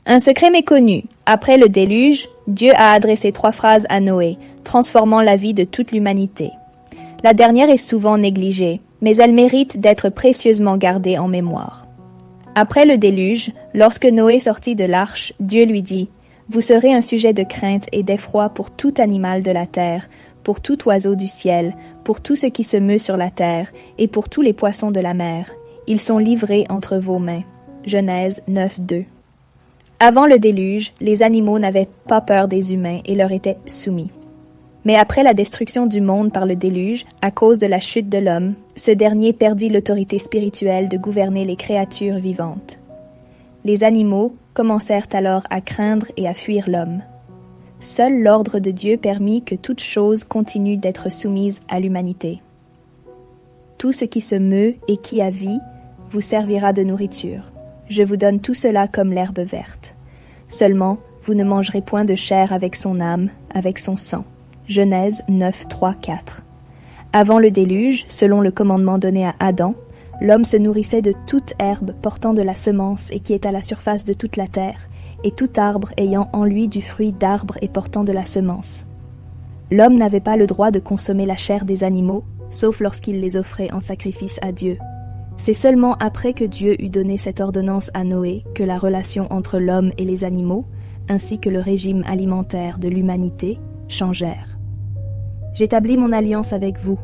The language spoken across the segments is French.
Un secret méconnu. Après le déluge, Dieu a adressé 3 phrases à Noé, transformant la vie de toute l'humanité. La dernière est souvent négligée, mais elle mérite d'être précieusement gardée en mémoire. Après le déluge, lorsque Noé sortit de l'arche, Dieu lui dit « Vous serez un sujet de crainte et d'effroi pour tout animal de la terre, pour tout oiseau du ciel, pour tout ce qui se meut sur la terre, et pour tous les poissons de la mer. Ils sont livrés entre vos mains. » Genèse 9:2. Avant le déluge, les animaux n'avaient pas peur des humains et leur étaient soumis. Mais après la destruction du monde par le déluge, à cause de la chute de l'homme, ce dernier perdit l'autorité spirituelle de gouverner les créatures vivantes. Les animaux commencèrent alors à craindre et à fuir l'homme. Seul l'ordre de Dieu permit que toute chose continue d'être soumise à l'humanité. Tout ce qui se meut et qui a vie vous servira de nourriture. Je vous donne tout cela comme l'herbe verte. Seulement, vous ne mangerez point de chair avec son âme, avec son sang. Genèse 9, 3, 4. Avant le déluge, selon le commandement donné à Adam, l'homme se nourrissait de toute herbe portant de la semence et qui est à la surface de toute la terre, et tout arbre ayant en lui du fruit d'arbre et portant de la semence. L'homme n'avait pas le droit de consommer la chair des animaux, sauf lorsqu'il les offrait en sacrifice à Dieu. C'est seulement après que Dieu eut donné cette ordonnance à Noé que la relation entre l'homme et les animaux, ainsi que le régime alimentaire de l'humanité, changèrent. J'établis mon alliance avec vous.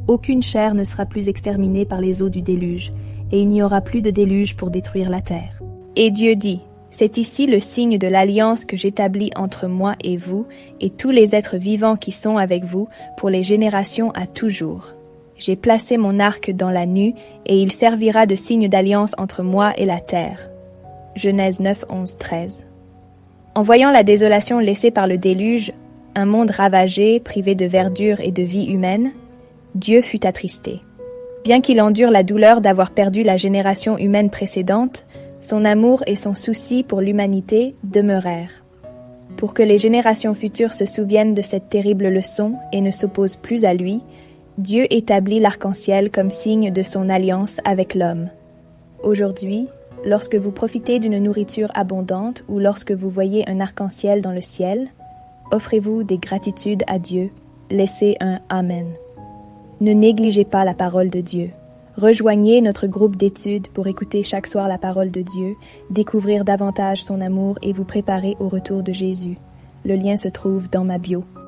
Aucune chair ne sera plus exterminée par les eaux du déluge, et il n'y aura plus de déluge pour détruire la terre. Et Dieu dit, c'est ici le signe de l'alliance que j'établis entre moi et vous, et tous les êtres vivants qui sont avec vous, pour les générations à toujours. J'ai placé mon arc dans la nue, et il servira de signe d'alliance entre moi et la terre. Genèse 9, 11, 13. En voyant la désolation laissée par le déluge, un monde ravagé, privé de verdure et de vie humaine, Dieu fut attristé. Bien qu'il endure la douleur d'avoir perdu la génération humaine précédente, son amour et son souci pour l'humanité demeurèrent. Pour que les générations futures se souviennent de cette terrible leçon et ne s'opposent plus à lui, Dieu établit l'arc-en-ciel comme signe de son alliance avec l'homme. Aujourd'hui, lorsque vous profitez d'une nourriture abondante ou lorsque vous voyez un arc-en-ciel dans le ciel, offrez-vous des gratitudes à Dieu, laissez un Amen. Ne négligez pas la parole de Dieu. Rejoignez notre groupe d'études pour écouter chaque soir la parole de Dieu, découvrir davantage son amour et vous préparer au retour de Jésus. Le lien se trouve dans ma bio.